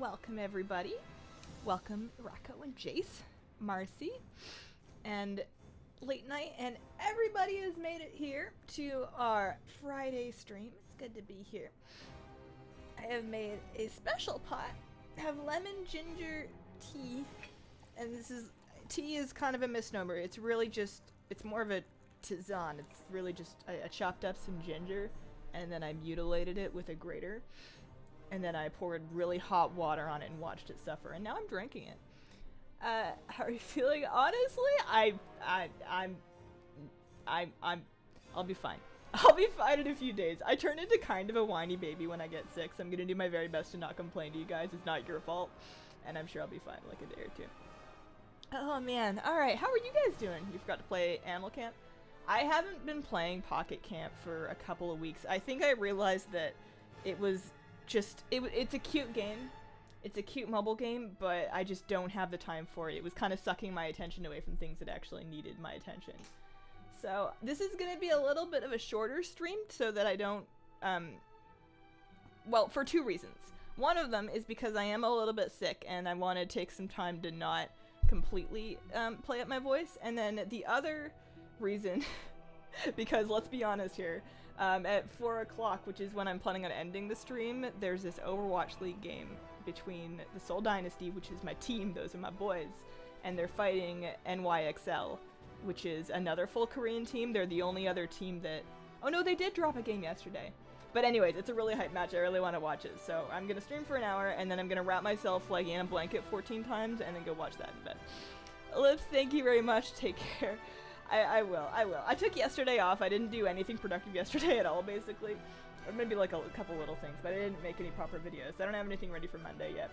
Welcome everybody. Welcome Rocco and Jace, Marcy, and Late Night, and everybody has made it here to our Friday stream. It's good to be here. I have made a special pot, have lemon ginger tea, and tea is kind of a misnomer. It's really just, it's more of a tisane. It's really just, I chopped up some ginger and then I mutilated it with a grater. And then I poured really hot water on it and watched it suffer, and now I'm drinking it. How are you feeling? Honestly, I'll be fine. I'll be fine in a few days. I turn into kind of a whiny baby when I get sick, so I'm gonna do my very best to not complain to you guys. It's not your fault, and I'm sure I'll be fine in like a day or two. Oh man, alright, how are you guys doing? You forgot to play Animal Camp? I haven't been playing Pocket Camp for a couple of weeks. I think I realized that it was just, it's a cute game. It's a cute mobile game, but I just don't have the time for it. It was kind of sucking my attention away from things that actually needed my attention. So this is going to be a little bit of a shorter stream so that I don't, well, for two reasons. One of them is because I am a little bit sick and I want to take some time to not completely play up my voice. And then the other reason, because let's be honest here, at 4 o'clock, which is when I'm planning on ending the stream, there's this Overwatch League game between the Seoul Dynasty, which is my team, those are my boys, and they're fighting NYXL, which is another full Korean team. They're the only other team that... Oh no, they did drop a game yesterday. But anyways, it's a really hype match. I really want to watch it. So I'm going to stream for an hour, and then I'm going to wrap myself like in a blanket 14 times, and then go watch that in bed. Lips, thank you very much. Take care. I will. I took yesterday off. I didn't do anything productive yesterday at all, basically. Or maybe like a couple little things, but I didn't make any proper videos. I don't have anything ready for Monday yet.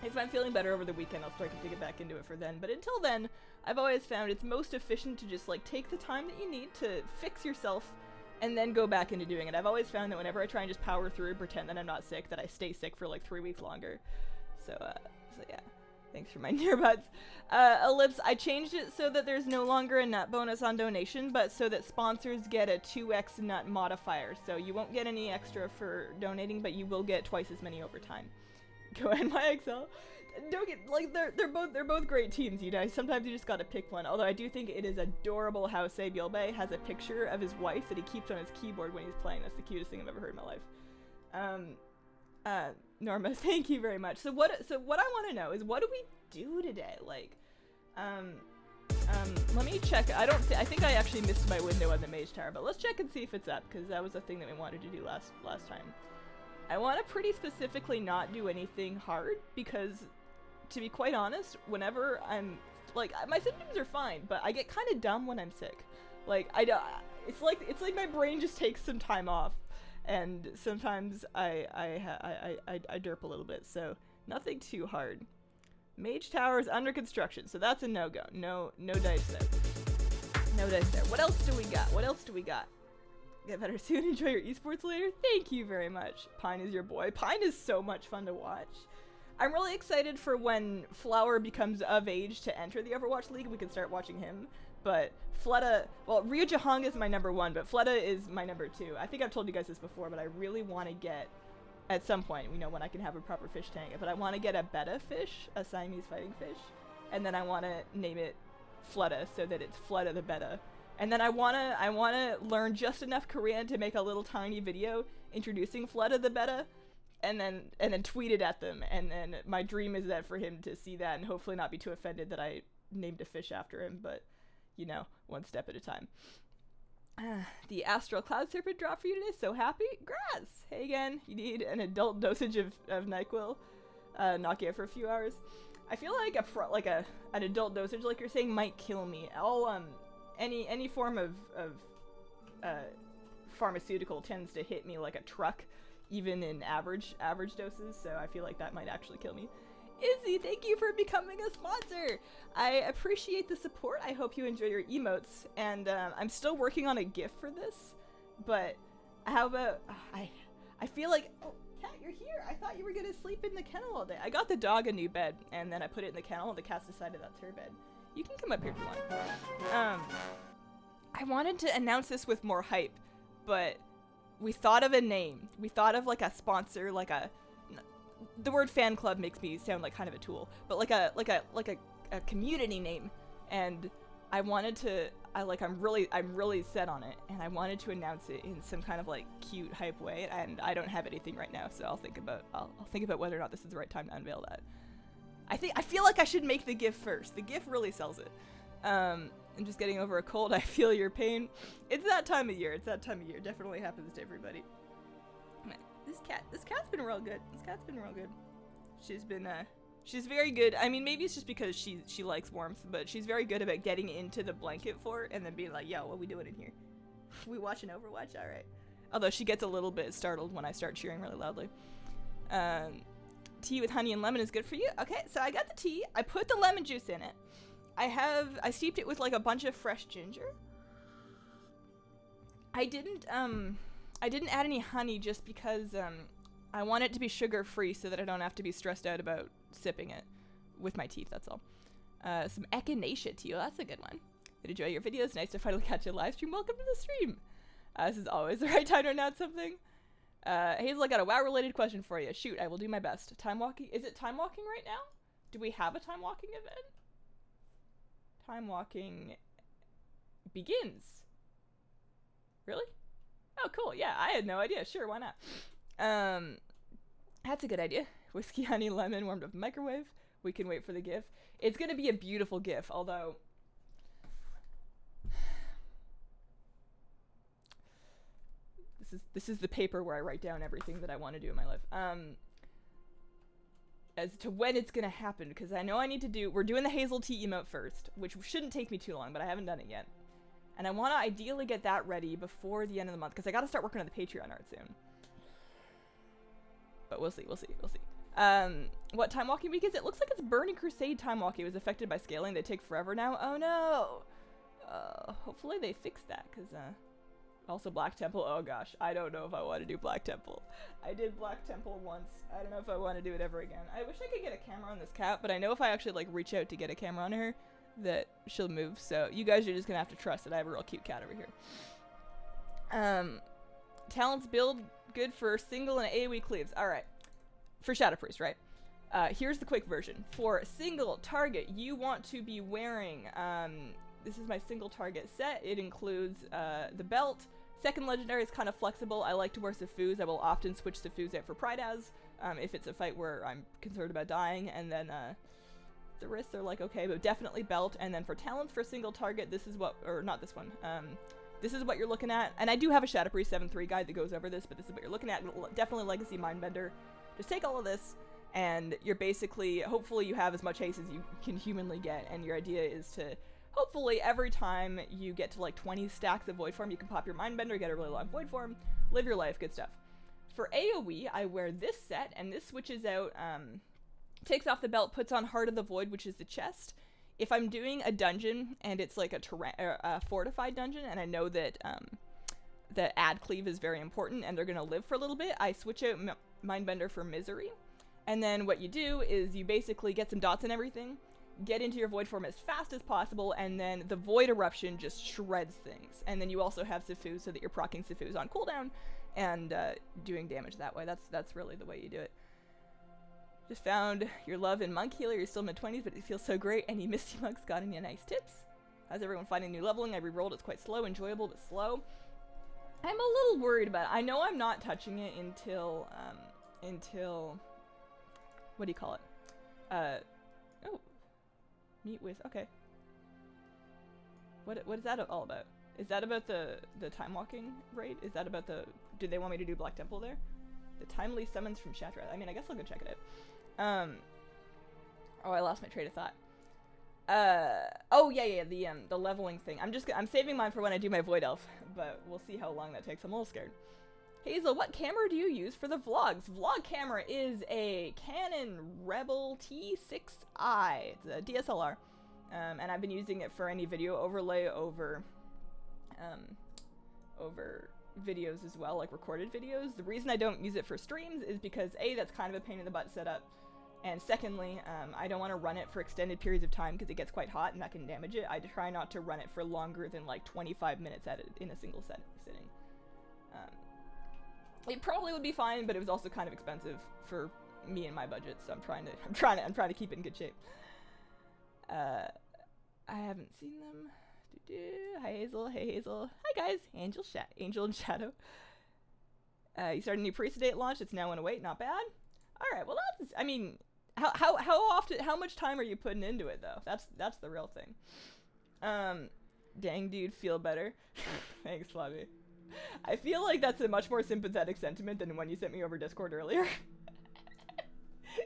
If I'm feeling better over the weekend, I'll start to get back into it for then. But until then, I've always found it's most efficient to just like take the time that you need to fix yourself and then go back into doing it. I've always found that whenever I try and just power through and pretend that I'm not sick, that I stay sick for like 3 weeks longer. So yeah. Thanks for my earbuds. Ellipse, I changed it so that there's no longer a nut bonus on donation, but so that sponsors get a 2x nut modifier. So you won't get any extra for donating, but you will get twice as many over time. Go NYXL. Don't get, like, they're both great teams, you know. Sometimes you just gotta pick one. Although I do think it is adorable how Sebyulbe has a picture of his wife that he keeps on his keyboard when he's playing. That's the cutest thing I've ever heard in my life. Norma, thank you very much. So what I want to know is, what do we do today? Like, let me check. I think I actually missed my window on the Mage Tower, but let's check and see if it's up, because that was a thing that we wanted to do last time. I want to pretty specifically not do anything hard, because, to be quite honest, whenever I'm, like, my symptoms are fine, but I get kind of dumb when I'm sick. Like, it's like my brain just takes some time off. And sometimes I derp a little bit, so nothing too hard. Mage Tower is under construction, so that's a no-go. No dice there. No dice there. What else do we got? Get better soon. Enjoy your esports later. Thank you very much. Pine is your boy. Pine is so much fun to watch. I'm really excited for when Flower becomes of age to enter the Overwatch League. We can start watching him. But Fleta, well, Ryu Jahong is my number 1, but Fleta is my number 2. I think I've told you guys this before, but I really want to get, at some point, you know, when I can have a proper fish tank, but I want to get a betta fish, a Siamese fighting fish, and then I want to name it Fleta so that it's Fleta the betta. And then I want to learn just enough Korean to make a little tiny video introducing Fleta the betta, and then tweet it at them. And then my dream is that for him to see that and hopefully not be too offended that I named a fish after him, but you know, one step at a time. The Astral Cloud Serpent dropped for you today. So happy. Grass. Hey again. You need an adult dosage of NyQuil. Knock you out for a few hours. I feel like an adult dosage, like you're saying, might kill me. Any form of pharmaceutical tends to hit me like a truck, even in average doses. So I feel like that might actually kill me. Izzy, thank you for becoming a sponsor. I appreciate the support. I hope you enjoy your emotes. And I'm still working on a GIF for this, but how about I feel like, oh, Cat, you're here. I thought you were gonna sleep in the kennel all day. I got the dog a new bed, and then I put it in the kennel, and the cat's decided that's her bed. You can come up here if you want. I wanted to announce this with more hype, but we thought of a name. We thought of like a sponsor, like a the word fan club makes me sound like kind of a tool, but like a community name, and I wanted to, I'm really set on it, and I wanted to announce it in some kind of like cute hype way, and I don't have anything right now, so I'll think about whether or not this is the right time to unveil that. I feel like I should make the GIF first. The GIF really sells it. I'm just getting over a cold. I feel your pain. It's that time of year. It's that time of year. Definitely happens to everybody. This cat's been real good. This cat's been real good. She's very good. I mean, maybe it's just because she likes warmth, but she's very good about getting into the blanket for it and then being like, yo, what we doing in here? We watching Overwatch? All right. Although she gets a little bit startled when I start cheering really loudly. Tea with honey and lemon is good for you. Okay, so I got the tea. I put the lemon juice in it. I steeped it with like a bunch of fresh ginger. I didn't add any honey just because I want it to be sugar-free so that I don't have to be stressed out about sipping it with my teeth, that's all. Some echinacea tea, oh, that's a good one. Did enjoy your videos, nice to finally catch a live stream. Welcome to the stream. This is always the right time to announce something. Hazel, I got a WoW-related question for you. Shoot, I will do my best. Timewalking, is it Timewalking right now? Do we have a Timewalking event? Timewalking begins. Really? Oh, cool. Yeah, I had no idea. Sure, why not? That's a good idea. Whiskey, honey, lemon, warmed up in the microwave. We can wait for the GIF. It's gonna be a beautiful GIF, although... This is the paper where I write down everything that I want to do in my life. As to when it's gonna happen, because I know I need to do... We're doing the Hazel tea emote first, which shouldn't take me too long, but I haven't done it yet. And I want to ideally get that ready before the end of the month, because I got to start working on the Patreon art soon. But we'll see. What Timewalking week is? It looks like it's Burning Crusade Timewalking. It was affected by scaling. They take forever now. Oh no! Hopefully they fix that, because, also Black Temple. Oh gosh, I don't know if I want to do Black Temple. I did Black Temple once. I don't know if I want to do it ever again. I wish I could get a camera on this cat, but I know if I actually, like, reach out to get a camera on her, that she'll move, so you guys are just gonna have to trust that I have a real cute cat over here. Talents build good for single and AoE cleaves. Alright. For Shadow Priest, right? Here's the quick version. For single target, you want to be wearing, this is my single target set. It includes the belt. Second legendary is kind of flexible. I like to wear Sifus. I will often switch Sifus out for Pride as, if it's a fight where I'm concerned about dying, and then, the wrists are like okay, but definitely belt. And then for talents for single target, this is what, or not this one, this is what you're looking at. And I do have a Shadow Priest 7.3 guide that goes over this, but this is what you're looking at. Definitely Legacy Mindbender. Just take all of this, and you're basically, hopefully you have as much haste as you can humanly get, and your idea is to, hopefully every time you get to like 20 stacks of Void Form, you can pop your Mindbender, get a really long Void Form, live your life, good stuff. For AoE, I wear this set, and this switches out, takes off the belt, puts on Heart of the Void, which is the chest. If I'm doing a dungeon, and it's like a fortified dungeon, and I know that the ad cleave is very important, and they're going to live for a little bit, I switch out Mindbender for Misery. And then what you do is you basically get some dots and everything, get into your Void Form as fast as possible, and then the Void Eruption just shreds things. And then you also have Sifu, so that you're proccing Sifus on cooldown, and doing damage that way. That's really the way you do it. Just found your love in Monk Healer. You're still mid-20s, but it feels so great. Any Misty Monks got any nice tips? How's everyone finding new leveling? I re-rolled. It's quite slow, enjoyable, but slow. I'm a little worried about it. I know I'm not touching it until, what do you call it? Oh. Meet with, okay. What is that all about? Is that about the Timewalking raid? Is that about do they want me to do Black Temple there? The timely summons from Shattrath. I mean, I guess I'll go check it out. Oh, I lost my train of thought. Oh yeah, the leveling thing. I'm saving mine for when I do my Void Elf, but we'll see how long that takes. I'm a little scared. Hazel, what camera do you use for the vlogs? Vlog camera is a Canon Rebel T6i. It's a DSLR, and I've been using it for any video overlay over videos as well, like recorded videos. The reason I don't use it for streams is because A, that's kind of a pain in the butt setup, and secondly, I don't want to run it for extended periods of time because it gets quite hot and that can damage it. I try not to run it for longer than like 25 minutes in a single sitting. It probably would be fine, but it was also kind of expensive for me and my budget, so I'm trying to keep it in good shape. I haven't seen them. Hi Hazel. Hey Hazel. Hi guys. Angel and Shadow. You started a new preset date launch. It's now 108. Not bad. All right. Well, that's. I mean, how much time are you putting into it though? That's the real thing. Dang dude, feel better. Thanks, Flavi. I feel like that's a much more sympathetic sentiment than when you sent me over Discord earlier.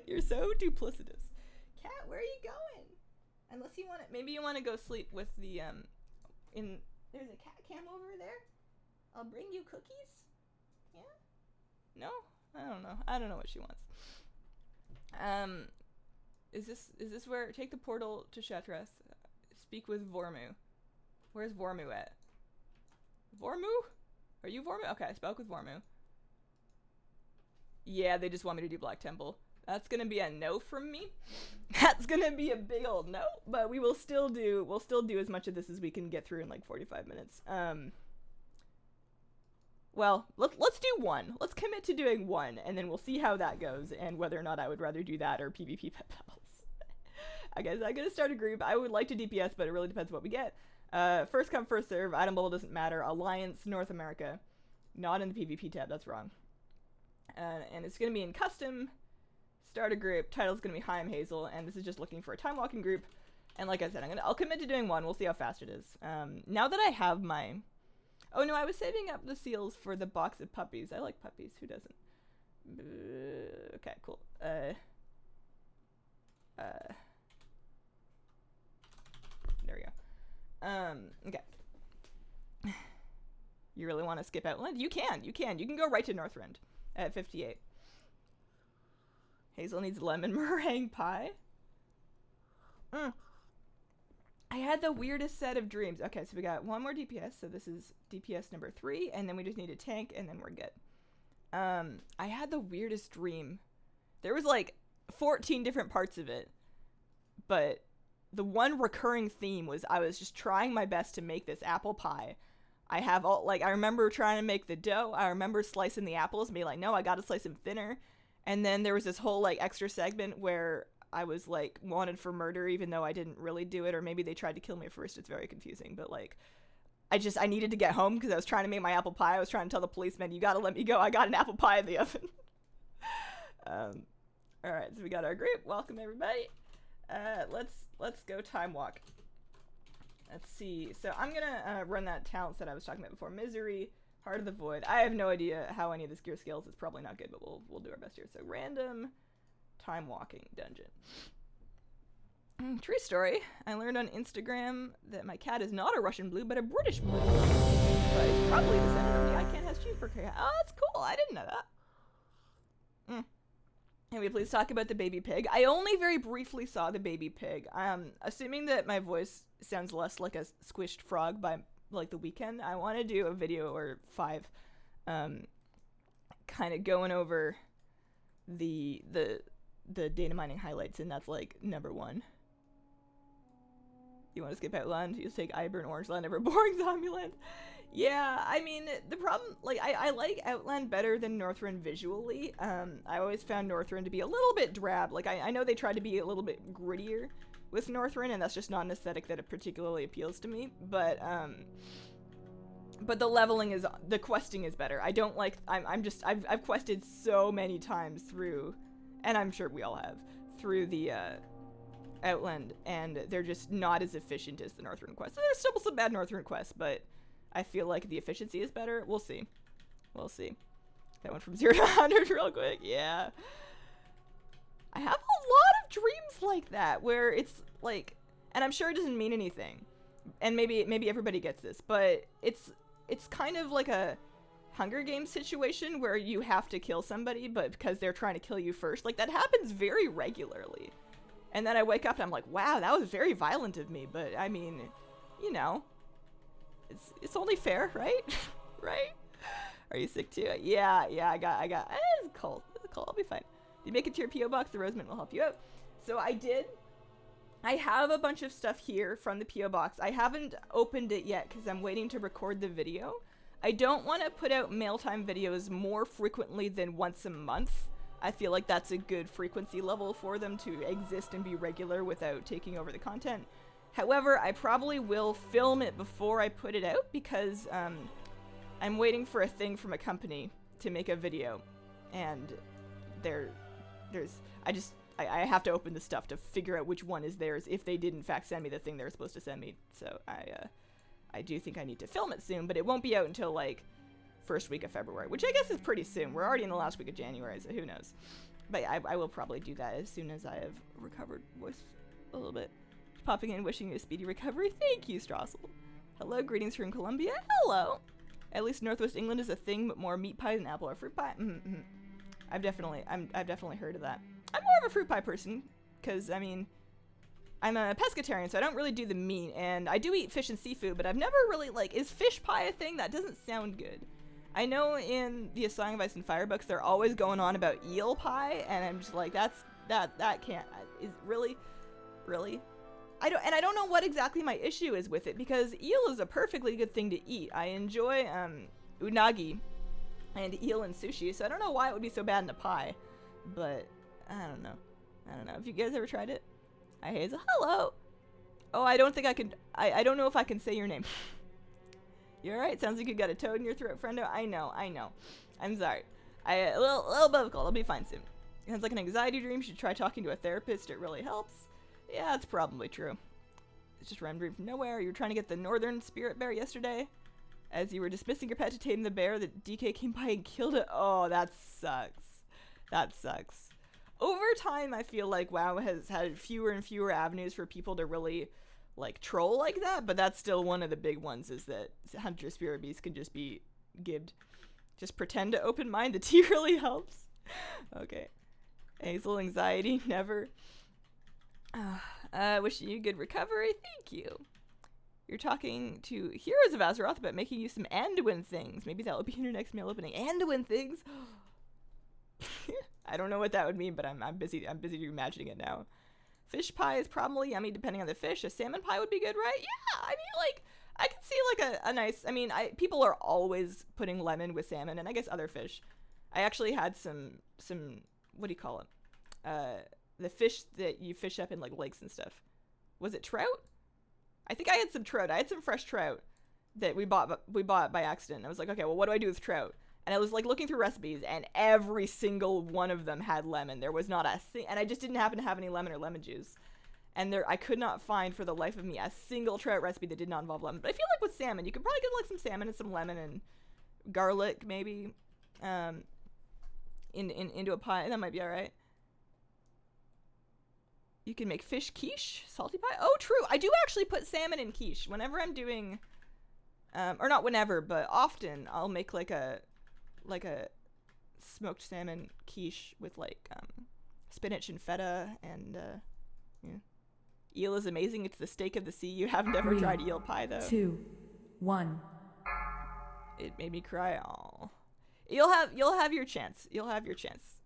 You're so duplicitous. Cat, where are you going? Unless you want to, maybe you want to go sleep with the there's a cat cam over there. I'll bring you cookies. Yeah? No? I don't know what she wants. Is this where, take the portal to Shatras. Speak with Vormu. Where's Vormu at? Vormu? Are you Vormu? Okay, I spoke with Vormu. Yeah, they just want me to do Black Temple. That's gonna be a no from me. That's gonna be a big old no, but we'll still do as much of this as we can get through in like 45 minutes. Well, let's do one. Let's commit to doing one, and then we'll see how that goes, and whether or not I would rather do that or PvP pet battles. I guess I'm gonna start a group. I would like to DPS, but it really depends what we get. First come, first serve. Item bubble doesn't matter. Alliance North America. Not in the PvP tab, that's wrong. And it's gonna be in custom. Start a group. Title's gonna be Hi, I'm Hazel, and this is just looking for a time walking group. And like I said, I'll commit to doing one. We'll see how fast it is. Now that I have my... Oh no, I was saving up the seals for the box of puppies. I like puppies. Who doesn't? Okay, cool. There we go. Okay. You really want to skip Outland? You can go right to Northrend at 58. Hazel needs lemon meringue pie. I had the weirdest set of dreams. Okay, so we got one more DPS, so this is DPS number 3, and then we just need a tank, and then we're good. I had the weirdest dream. There was like 14 different parts of it, but the one recurring theme was I was just trying my best to make this apple pie. I remember trying to make the dough. I remember slicing the apples and being like, no, I gotta slice them thinner. And then there was this whole like extra segment where I was like wanted for murder even though I didn't really do it, or maybe they tried to kill me at first. It's very confusing, but like I needed to get home because I was trying to make my apple pie. I was trying to tell the policeman, you gotta let me go. I got an apple pie in the oven. All right, so we got our group. Welcome everybody. Let's go time walk. Let's see. So I'm gonna run that talent set I was talking about before. Misery, Heart of the Void. I have no idea how any of this gear scales. It's probably not good, but we'll do our best here. So random time walking dungeon. True story. I learned on Instagram that my cat is not a Russian blue, but a British blue. But it's probably descendant of the I Can't Has Cheeseburger cat. Oh, that's cool. I didn't know that. Can we please talk about the baby pig? I only very briefly saw the baby pig. Assuming that my voice sounds less like a squished frog by like the weekend, I want to do a video or 5 kind of going over the data mining highlights, and that's like number 1. You want to skip Outland? You just take Iburn, Orangeland over boring Zombieland. Yeah, I mean, the problem, like, I like Outland better than Northrend visually. I always found Northrend to be a little bit drab. Like, I know they tried to be a little bit grittier with Northrend, and that's just not an aesthetic that particularly appeals to me. But the leveling is, the questing is better. I don't like, I've quested so many times through, and I'm sure we all have, through the, Outland, and they're just not as efficient as the Northrend quests. So there's still some bad Northrend quests, but I feel like the efficiency is better. We'll see. We'll see. That went from 0 to 100 real quick. Yeah. I have a lot of dreams like that where it's like, and I'm sure it doesn't mean anything, and maybe everybody gets this, but it's kind of like a Hunger Games situation where you have to kill somebody, but because they're trying to kill you first. Like, that happens very regularly. And then I wake up and I'm like, wow, that was very violent of me. But I mean, you know, it's only fair, right? Right? Are you sick too? Yeah, I got, it's cold. It's cold. I'll be fine. You make it to your P.O. box, the Rosemint will help you out. So I have a bunch of stuff here from the P.O. box. I haven't opened it yet because I'm waiting to record the video. I don't want to put out mail time videos more frequently than once a month. I feel like that's a good frequency level for them to exist and be regular without taking over the content. However, I probably will film it before I put it out because I'm waiting for a thing from a company to make a video, and I have to open the stuff to figure out which one is theirs if they did in fact send me the thing they were supposed to send me. So I do think I need to film it soon, but it won't be out until like first week of February, which I guess is pretty soon. We're already in the last week of January, so who knows. But I will probably do that as soon as I have recovered voice a little bit. Popping in, wishing you a speedy recovery. Thank you, Strassel. Hello, greetings from Colombia. Hello. At least Northwest England is a thing, but more meat pie than apple or fruit pie. I've definitely heard of that. I'm more of a fruit pie person, because, I mean, I'm a pescatarian, so I don't really do the meat, and I do eat fish and seafood, but I've never really, like, is fish pie a thing? That doesn't sound good. I know in the A Song of Ice and Fire books, they're always going on about eel pie, and I'm just like, that can't, is really? I don't know what exactly my issue is with it, because eel is a perfectly good thing to eat. I enjoy, unagi and eel and sushi, so I don't know why it would be so bad in a pie, but I don't know. Have you guys ever tried it? Hi, Hazel. Hello. Oh, I don't think I can. I don't know if I can say your name. You alright? Sounds like you got a toad in your throat, friendo. I know. I'm sorry. A little bit of a cold. I'll be fine soon. It sounds like an anxiety dream. You should try talking to a therapist. It really helps. Yeah, it's probably true. It's just random dream from nowhere. You were trying to get the northern spirit bear yesterday. As you were dismissing your pet to tame the bear, the DK came by and killed it. Oh, that sucks. Over time, I feel like WoW has had fewer and fewer avenues for people to really, like, troll like that, but that's still one of the big ones, is that Hunter Spirit Beast can just be gibbed. Just pretend to open mind. The tea really helps. Okay. Hazel, anxiety, never. Wishing you good recovery. Thank you. You're talking to Heroes of Azeroth about making you some Anduin things. Maybe that will be in your next mail opening. Anduin things? I don't know what that would mean, but I'm busy imagining it now. Fish pie is probably yummy depending on the fish. A salmon pie would be good, right? Yeah, I mean, like, I can see, like, a nice... I mean, people are always putting lemon with salmon, and I guess other fish. I actually had some what do you call it? The fish that you fish up in, like, lakes and stuff. Was it trout? I think I had some trout. I had some fresh trout that we bought by accident. I was like, okay, well, what do I do with trout? And I was, like, looking through recipes, and every single one of them had lemon. There was not a and I just didn't happen to have any lemon or lemon juice. And I could not find, for the life of me, a single trout recipe that did not involve lemon. But I feel like with salmon, you could probably get, like, some salmon and some lemon and garlic, maybe, into a pie. That might be alright. You can make fish quiche, salty pie. Oh, true. I do actually put salmon in quiche. Whenever I'm doing, or not whenever, but often, I'll make, like a smoked salmon quiche with, like, spinach and feta, and, yeah. Eel is amazing. It's the steak of the sea. You haven't ever tried eel pie, though. 2, 1. It made me cry. Aw. You'll have your chance. You'll have your chance.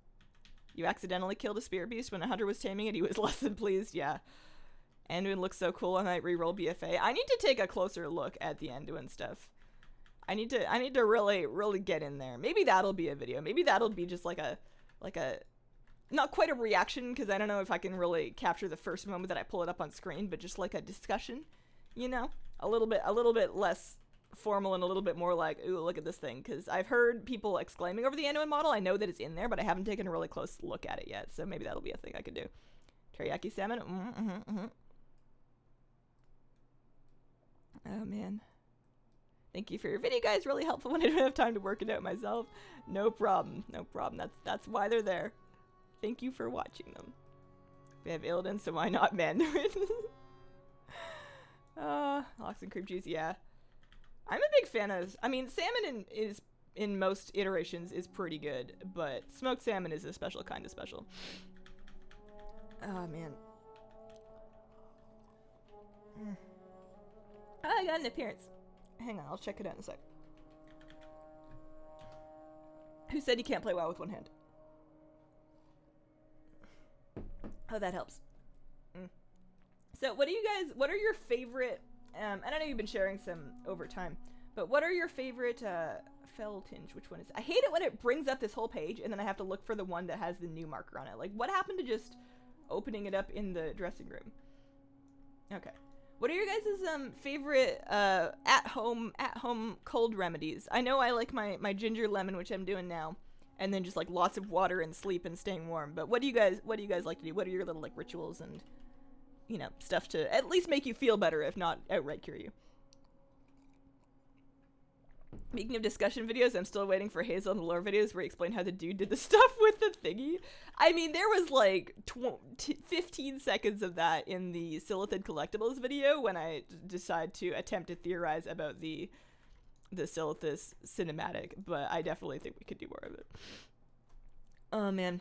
You accidentally killed a spirit beast when a hunter was taming it. He was less than pleased. Yeah. Anduin looks so cool. I might reroll BFA. I need to take a closer look at the Anduin stuff. I need to really get in there. Maybe that'll be a video. Maybe that'll be just like a not quite a reaction, because I don't know if I can really capture the first moment that I pull it up on screen, but just like a discussion, you know, a little bit less formal and a little bit more like, ooh, look at this thing, because I've heard people exclaiming over the Anduin model. I know that it's in there, but I haven't taken a really close look at it yet, so maybe that'll be a thing I could do. Teriyaki salmon. Oh man, thank you for your video, guys. Really helpful when I don't have time to work it out myself. No problem. That's why they're there. Thank you for watching them. They have Illidan, so why not Mandarin? Lox and cream cheese, yeah. I'm a big fan of, I mean, salmon in most iterations is pretty good, but smoked salmon is a special kind of special. Oh, man. Oh, I got an appearance. Hang on, I'll check it out in a sec. Who said you can't play WoW with one hand? Oh, that helps. So what are your favorite, I don't know, you've been sharing some over time, But what are your favorite fell tinge? Which one is? I hate it when it brings up this whole page and then I have to look for the one that has the new marker on it. Like, what happened to just opening it up in the dressing room? Okay. What are your guys' favorite at-home cold remedies? I know I like my ginger lemon, which I'm doing now, and then just like lots of water and sleep and staying warm. But what do you guys like to do? What are your little like rituals and, you know, stuff to at least make you feel better, if not outright cure you? Speaking of discussion videos, I'm still waiting for Hazel and the lore videos where he explained how the dude did the stuff with the thingy. I mean, there was like 15 seconds of that in the Silithid Collectibles video when I decided to attempt to theorize about the Silithus cinematic, but I definitely think we could do more of it. Oh, man.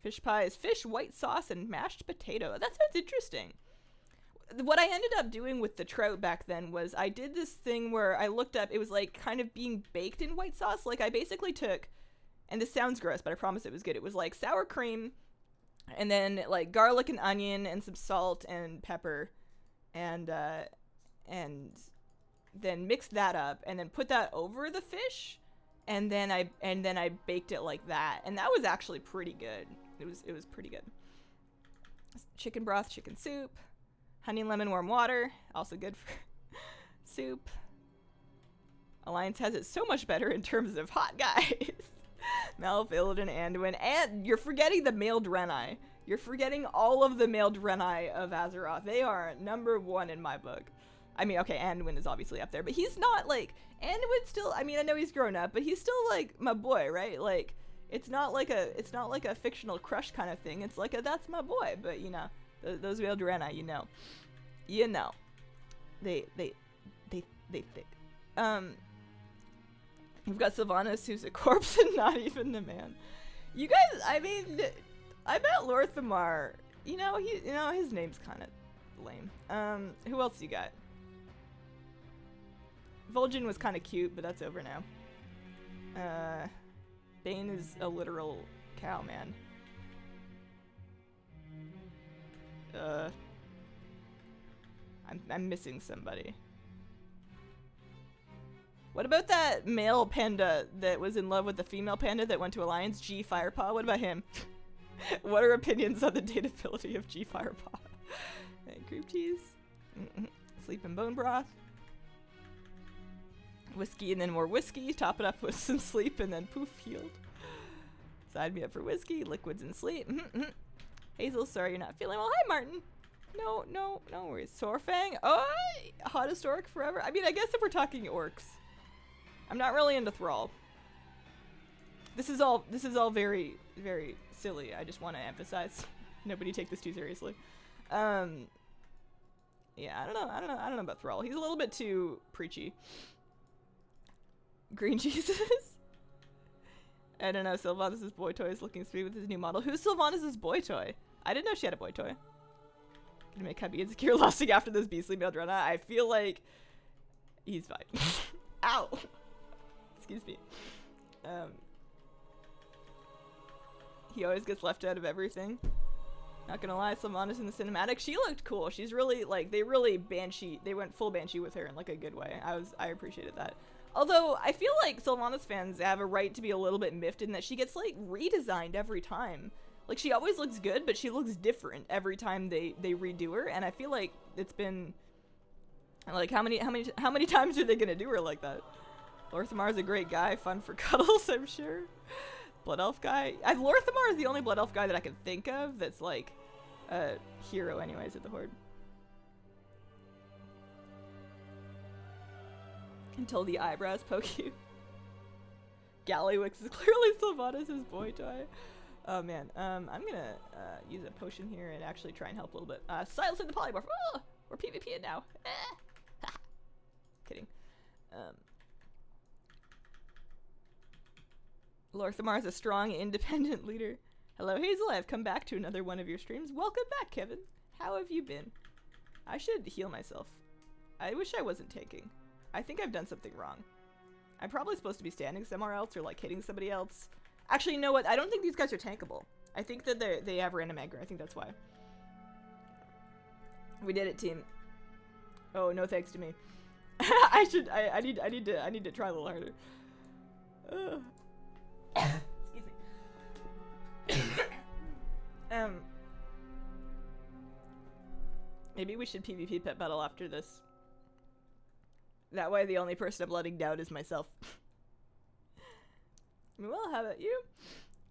Fish pie is fish, white sauce, and mashed potato. That sounds interesting. What I ended up doing with the trout back then was I did this thing where I looked up, it was like kind of being baked in white sauce. Like I basically took, and this sounds gross, but I promise it was good. It was like sour cream and then like garlic and onion and some salt and pepper and then mixed that up and then put that over the fish and then I baked it like that. And that was actually pretty good. It was pretty good. Chicken broth, chicken soup. Honey and lemon warm water, also good for soup. Alliance has it so much better in terms of hot guys. Malf, Illidan, Anduin, and you're forgetting the male Draenei. You're forgetting all of the male Draenei of Azeroth. They are #1 in my book. I mean, okay, Anduin is obviously up there, but he's not like, Anduin still, I mean, I know he's grown up, but he's still like my boy, right? Like, it's not like a fictional crush kind of thing. It's like a, that's my boy, but you know. Those male Draenei, you know. They thick. We've got Sylvanas, who's a corpse and not even a man. You guys, I mean, I bet Lorthamar, you know, his name's kind of lame. Who else you got? Vol'jin was kind of cute, but that's over now. Bane is a literal cow, man. I'm missing somebody. What about that male panda that was in love with the female panda that went to Alliance? G Firepaw? What about him? What are opinions on the dateability of G Firepaw? Cream cheese. Sleep and bone broth. Whiskey and then more whiskey. Top it up with some sleep and then poof, healed. Side me up for whiskey, liquids and sleep. Hazel, sorry you're not feeling well. Hi, Martin. No worries. Sorfang. Oh, hottest orc forever. I mean, I guess if we're talking orcs, I'm not really into Thrall. This is all very, very silly. I just want to emphasize. Nobody take this too seriously. Yeah, I don't know about Thrall. He's a little bit too preachy. Green Jesus. I don't know. Sylvanas' boy toy is looking sweet with his new model. Who's Sylvanas' boy toy? I didn't know she had a boy toy. Gonna make Cubby insecure lusting after those beastly male Draenei. I feel like he's fine. Ow! Excuse me. He always gets left out of everything. Not gonna lie, Sylvanas in the cinematic, she looked cool. She's really, like, they went full Banshee with her in, like, a good way. I appreciated that. Although, I feel like Sylvanas fans have a right to be a little bit miffed in that she gets, like, redesigned every time. Like, she always looks good, but she looks different every time they redo her, and I feel like it's been, like, how many times are they gonna do her like that? Lorthamar's a great guy, fun for cuddles, I'm sure. Blood Elf guy. Lorthamar is the only Blood Elf guy that I can think of that's, like, a hero anyways at the Horde. Until the eyebrows poke you. Gallywix is clearly Sylvanas' boy toy. Oh man, I'm gonna use a potion here and actually try and help a little bit. Silence in the polymorph. Oh, we're PvPing now. Kidding. Lorthamar is a strong, independent leader. Hello, Hazel. I've come back to another one of your streams. Welcome back, Kevin. How have you been? I should heal myself. I wish I wasn't tanking. I think I've done something wrong. I'm probably supposed to be standing somewhere else or, like, hitting somebody else. Actually, you know what? I don't think these guys are tankable. I think that they have random aggro. I think that's why. We did it, team. Oh, no thanks to me. I need to try a little harder. Excuse me. Maybe we should PvP pet battle after this. That way the only person I'm letting down is myself. Well, how about you?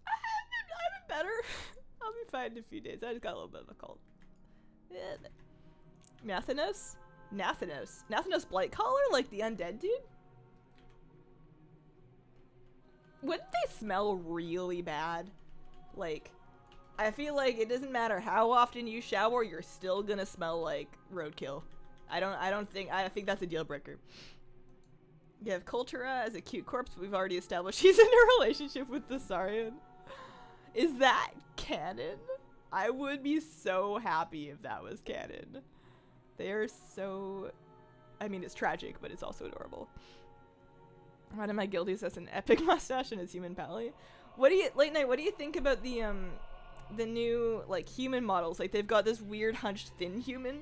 I'm better. I'll be fine in a few days. I just got a little bit of a cold. Yeah. Nathanos? Nathanos. Nathanos Blightcaller? Like the undead dude? Wouldn't they smell really bad? Like, I feel like it doesn't matter how often you shower, you're still gonna smell like roadkill. I think that's a deal breaker. You have Kultura as a cute corpse, but we've already established he's in a relationship with the Saurian. Is that canon? I would be so happy if that was canon. They are so... I mean, it's tragic, but it's also adorable. One of my guildies has an epic mustache and his human pally. What do you... Late Night, what do you think about the new, like, human models? Like, they've got this weird hunched thin human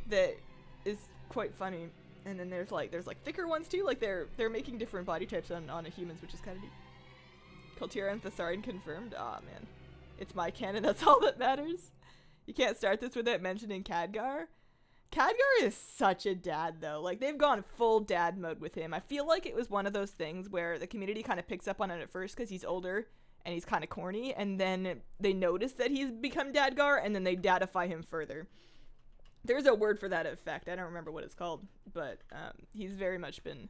that is quite funny. And then there's thicker ones too. Like they're making different body types on humans, which is kind of neat. Kultura and Thessarian confirmed. Aw, man. It's my canon, that's all that matters. You can't start this without mentioning Khadgar. Khadgar is such a dad, though. Like, they've gone full dad mode with him. I feel like it was one of those things where the community kind of picks up on it at first because he's older and he's kind of corny, and then they notice that he's become Dadgar, and then they dadify him further. There's a word for that effect. I don't remember what it's called, but he's very much been...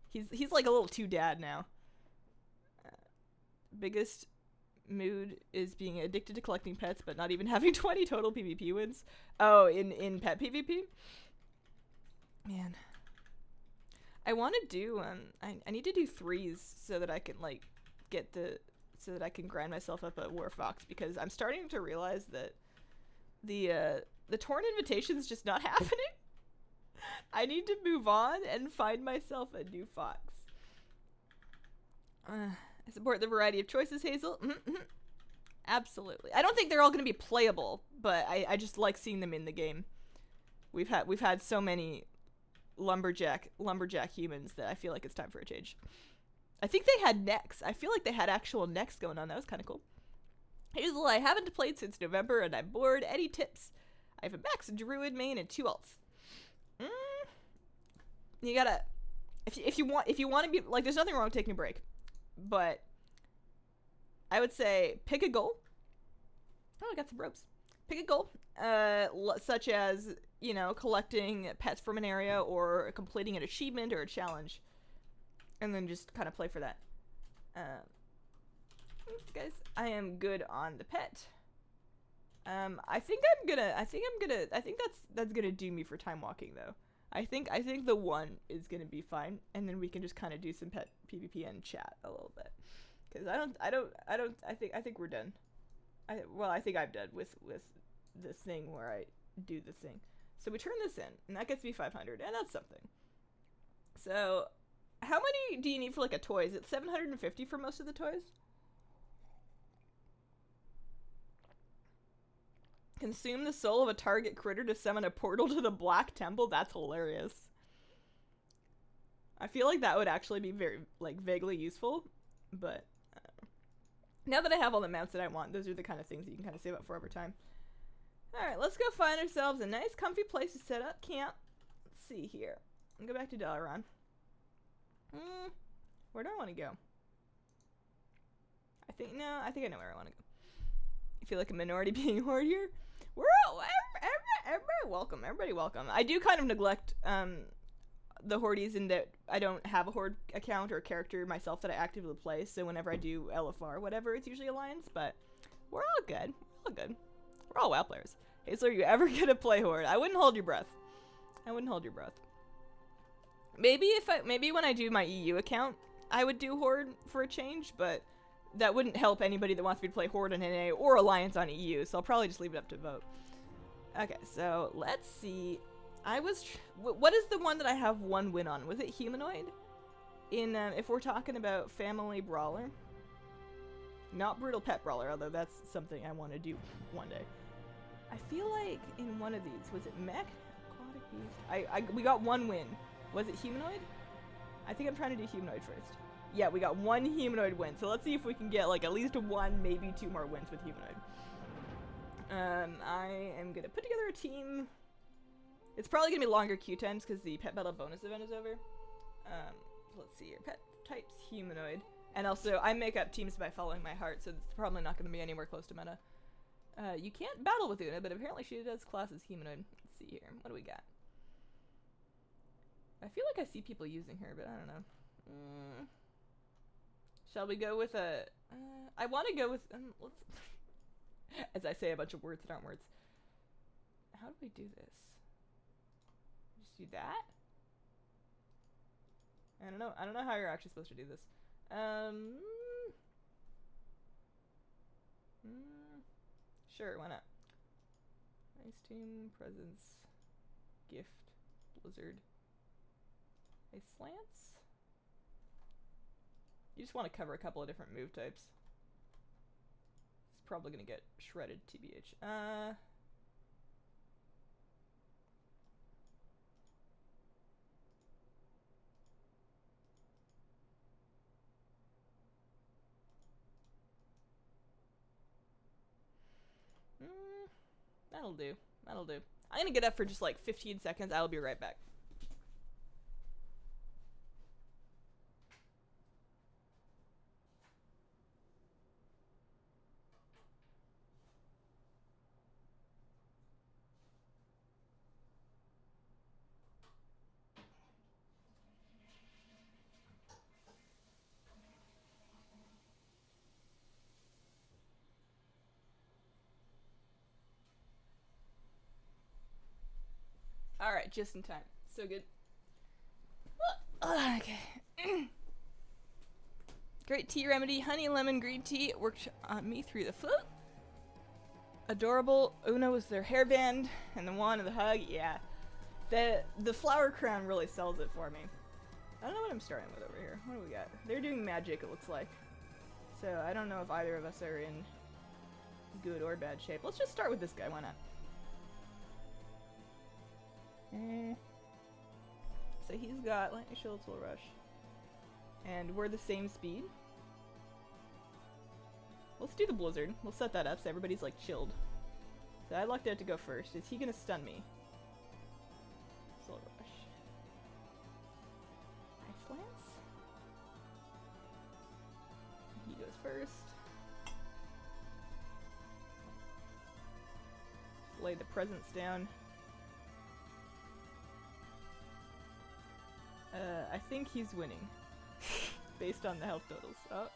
He's like a little too dad now. Biggest mood is being addicted to collecting pets, but not even having 20 total PvP wins. Oh, in pet PvP? Man. I want to do, I need to do 3s so that I can, like, get the... So that I can grind myself up at Warfox, because I'm starting to realize that the Torn Invitation's just not happening. I need to move on and find myself a new fox. I support the variety of choices, Hazel. Absolutely. I don't think they're all going to be playable, but I just like seeing them in the game. We've had so many lumberjack humans that I feel like it's time for a change. I think they had necks. I feel like they had actual necks going on. That was kind of cool. Hazel, I haven't played since November and I'm bored. Any tips? I have a max druid main and 2 alts. You gotta, if you want to be, like, there's nothing wrong with taking a break, but I would say pick a goal. Oh, I got some ropes. Pick a goal, such as, you know, collecting pets from an area or completing an achievement or a challenge, and then just kind of play for that. Guys, I am good on the pet. I think that's gonna do me for time walking though. I think the 1 is gonna be fine, and then we can just kind of do some pet PvP and chat a little bit. Cause I think we're done. I think I'm done with this thing where I do the thing. So we turn this in, and that gets me 500, and that's something. So, how many do you need for like a toy? Is it 750 for most of the toys? Consume the soul of a target critter to summon a portal to the Black Temple? That's hilarious. I feel like that would actually be very, like, vaguely useful, but now that I have all the mounts that I want, those are the kind of things that you can kind of save up for over time. Alright, let's go find ourselves a nice, comfy place to set up camp. Let's see here. I'll go back to Dalaran. Where do I want to go? I think I know where I want to go. You feel like a minority being horde here? We're all, everybody welcome. Everybody welcome. I do kind of neglect the hordes in that I don't have a horde account or character myself that I actively play, so whenever I do LFR or whatever, it's usually Alliance, but we're all good. We're all good. We're all WoW players. Hazel, are you ever gonna play horde? I wouldn't hold your breath. I wouldn't hold your breath. Maybe when I do my EU account, I would do horde for a change, but that wouldn't help anybody that wants me to play horde on NA or Alliance on EU, so I'll probably just leave it up to vote. Okay, so let's see. What is the one that I have 1 win on? Was it humanoid? If we're talking about family brawler. Not brutal pet brawler, although that's something I want to do one day. I feel like in one of these, was it mech? Aquatic? We got one win. Was it humanoid? I think I'm trying to do humanoid first. Yeah, we got one humanoid win. So let's see if we can get like at least one, maybe 2 more wins with humanoid. I am gonna put together a team. It's probably gonna be longer queue times because the pet battle bonus event is over. Let's see here. Pet types humanoid. And also, I make up teams by following my heart, so it's probably not gonna be anywhere close to meta. You can't battle with Una, but apparently she does class as humanoid. Let's see here. What do we got? I feel like I see people using her, but I don't know. Shall we go with a... I want to go with... let's... As I say a bunch of words that aren't words. How do we do this? Just do that? I don't know. I don't know how you're actually supposed to do this. Sure, why not? Nice team, presence, gift, blizzard. A slants? You just want to cover a couple of different move types. It's probably gonna get shredded, TBH. That'll do. That'll do. I'm gonna get up for just like 15 seconds. I'll be right back. Alright, just in time. So good. Okay. Great tea remedy, honey lemon green tea. It worked on me through the foot. Adorable. Una was their hairband, and the wand and the hug. Yeah. The flower crown really sells it for me. I don't know what I'm starting with over here. What do we got? They're doing magic, it looks like. So I don't know if either of us are in good or bad shape. Let's just start with this guy. Why not? So he's got Lightning Shield, Tool Rush. And we're the same speed. Let's do the Blizzard. We'll set that up so everybody's like chilled. So I lucked out to go first. Is he gonna stun me? Soul Rush. Ice Lance? He goes first. Lay the presence down. I think he's winning. Based on the health totals. Oh,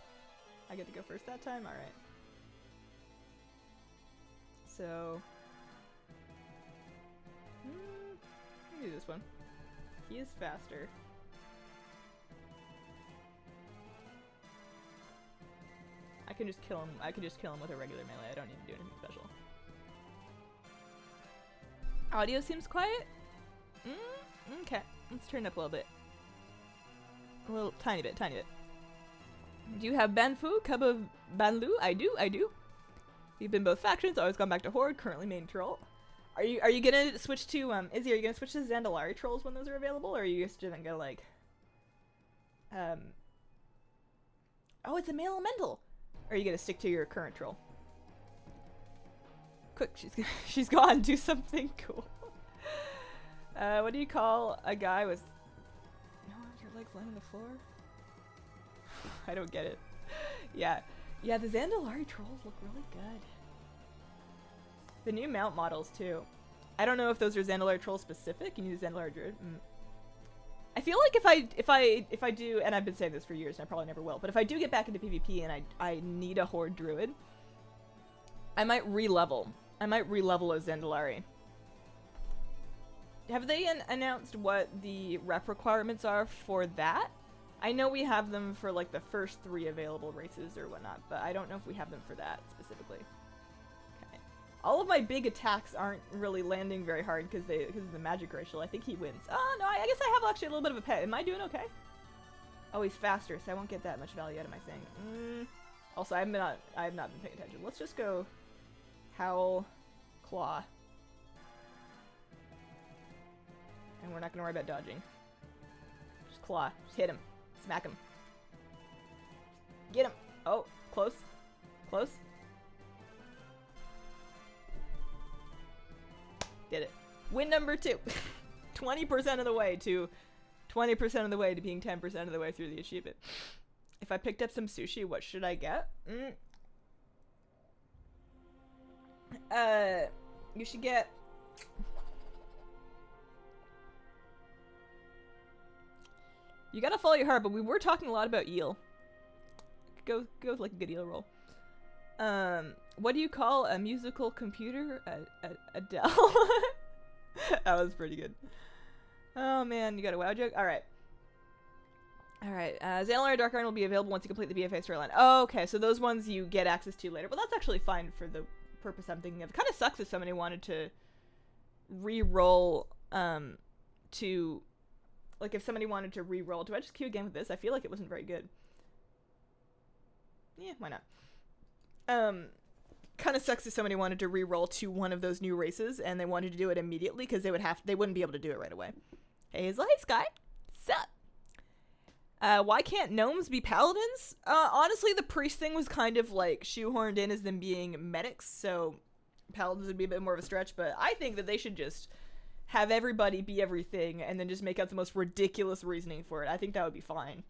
I get to go first that time? Alright. So... let me do this one. He is faster. I can just kill him. I can just kill him with a regular melee. I don't need to do anything special. Audio seems quiet? Okay. Let's turn it up a little bit. A little tiny bit, tiny bit. Do you have Banfu, Cub of Banlu? I do, I do. You've been both factions, always gone back to Horde, currently main troll. Are you gonna switch to Izzy, are you gonna switch to Zandalari trolls when those are available, or are you just gonna go like oh, it's a male elemental! Or are you gonna stick to your current troll? Quick, she's gone, do something cool. What do you call a guy with your legs lying on the floor? I don't get it. Yeah, the Zandalari trolls look really good. The new mount models too. I don't know if those are Zandalari trolls specific. You need a Zandalari druid. I feel like if I do, and I've been saying this for years, and I probably never will, but if I do get back into PvP and I need a Horde druid, I might re-level. I might re-level a Zandalari. Have they announced what the rep requirements are for that? I know we have them for like the first 3 available races or whatnot, but I don't know if we have them for that specifically. Okay. All of my big attacks aren't really landing very hard because of the magic racial. I think he wins. Oh no, I guess I have actually a little bit of a pet. Am I doing okay? Oh, he's faster, so I won't get that much value out of my thing. Also, I have not been paying attention. Let's just go Howl, Claw. And we're not gonna worry about dodging. Just claw. Just hit him. Smack him. Get him. Oh, close. Close. Did it. Win number 2. 20% of the way to 20% of the way to being 10% of the way through the achievement. If I picked up some sushi, what should I get? You should get... You gotta follow your heart, but we were talking a lot about eel. Go with like a good eel roll. What do you call a musical computer? Adele? That was pretty good. Oh man, you got a WoW joke? Alright. Alright, Xanlar Dark Iron will be available once you complete the BFA storyline. Oh, okay, so those ones you get access to later. But that's actually fine for the purpose I'm thinking of. It kind of sucks if somebody wanted to re-roll, to... Like, if somebody wanted to re-roll. Do I just queue again with this? I feel like it wasn't very good. Yeah, why not? Kind of sucks if somebody wanted to re-roll to one of those new races and they wanted to do it immediately because they wouldn't be able to do it right away. Hey Hazel, hey Sky, sup? Why can't gnomes be paladins? Honestly, the priest thing was kind of like shoehorned in as them being medics, so paladins would be a bit more of a stretch, but I think that they should just have everybody be everything and then just make up the most ridiculous reasoning for it. I think that would be fine.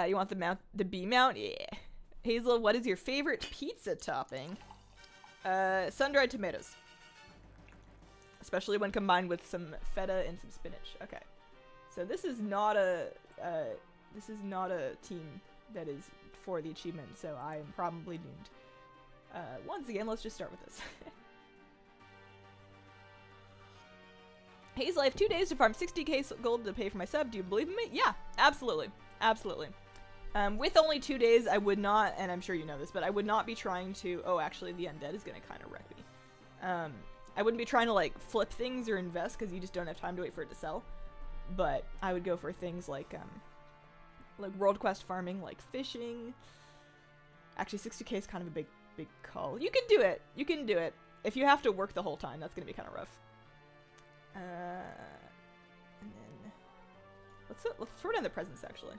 You want the B mount? Yeah. Hazel, what is your favorite pizza topping? Sun-dried tomatoes. Especially when combined with some feta and some spinach. Okay. So this is not a team that is for the achievement, so I am probably doomed. Once again, let's just start with this. Hazel, I have 2 days to farm 60k gold to pay for my sub. Do you believe in me? Yeah, absolutely. Absolutely. With only 2 days, I would not, and I'm sure you know this, but I would not be trying to... Oh, actually, the undead is going to kind of wreck me. I wouldn't be trying to, like, flip things or invest, because you just don't have time to wait for it to sell. But I would go for things like world quest farming, like fishing. Actually, 60k is kind of a big call. You can do it. You can do it. If you have to work the whole time, that's going to be kind of rough. And then... Let's throw down the presents, actually.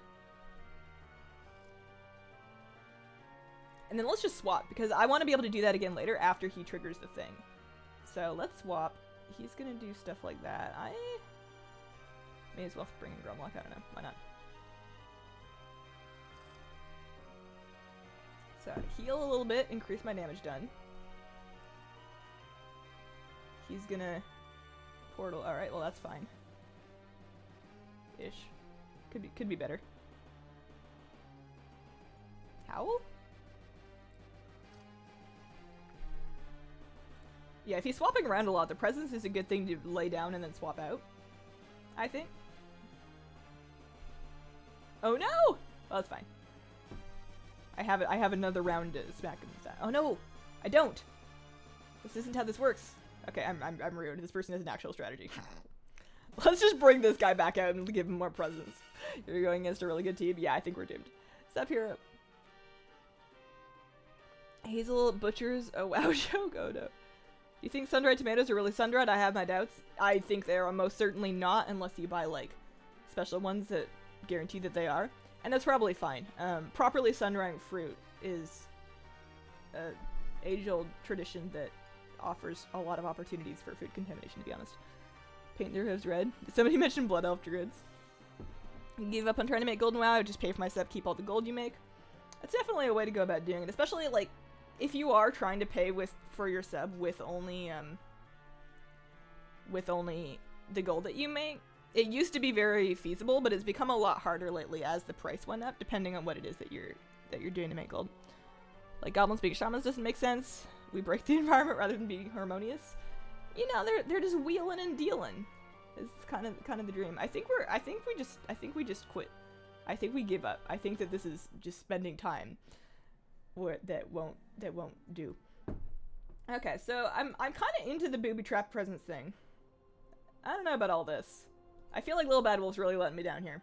And then let's just swap, because I want to be able to do that again later after he triggers the thing. So let's swap. He's going to do stuff like that. I may as well bring in Grumlock. I don't know. Why not? So heal a little bit, increase my damage done. He's going to portal. Alright, well that's fine. Ish. Could be better. Howl? Yeah, if he's swapping around a lot, the presence is a good thing to lay down and then swap out, I think. Oh no! Well, that's fine. I have another round to smack him with that. Oh no! I don't! This isn't how this works. Okay, I'm rude. This person has an actual strategy. Let's just bring this guy back out and give him more presence. You're going against a really good team? Yeah, I think we're doomed. Step here. Hazel butchers a WoW joke? Oh no. You think sun-dried tomatoes are really sun-dried? I have my doubts. I think they are most certainly not, unless you buy, like, special ones that guarantee that they are. And that's probably fine. Properly sun-drying fruit is an age-old tradition that offers a lot of opportunities for food contamination, to be honest. Paint their hooves red. Did somebody mention blood elf druids? You give up on trying to make golden WoW, just pay for my sub, keep all the gold you make. That's definitely a way to go about doing it, especially, like, if you are trying to pay for your sub with only the gold that you make. It used to be very feasible, but it's become a lot harder lately as the price went up, depending on what it is that you're doing to make gold. Like goblins being shamans doesn't make sense. We break the environment rather than being harmonious. You know, they're just wheeling and dealing. It's kind of the dream. I think we just quit. I think we give up. I think that this is just spending time that won't do. Okay, so I'm kind of into the booby trap presence thing. I don't know about all this. I feel like Lil Bad Wolf's really letting me down here.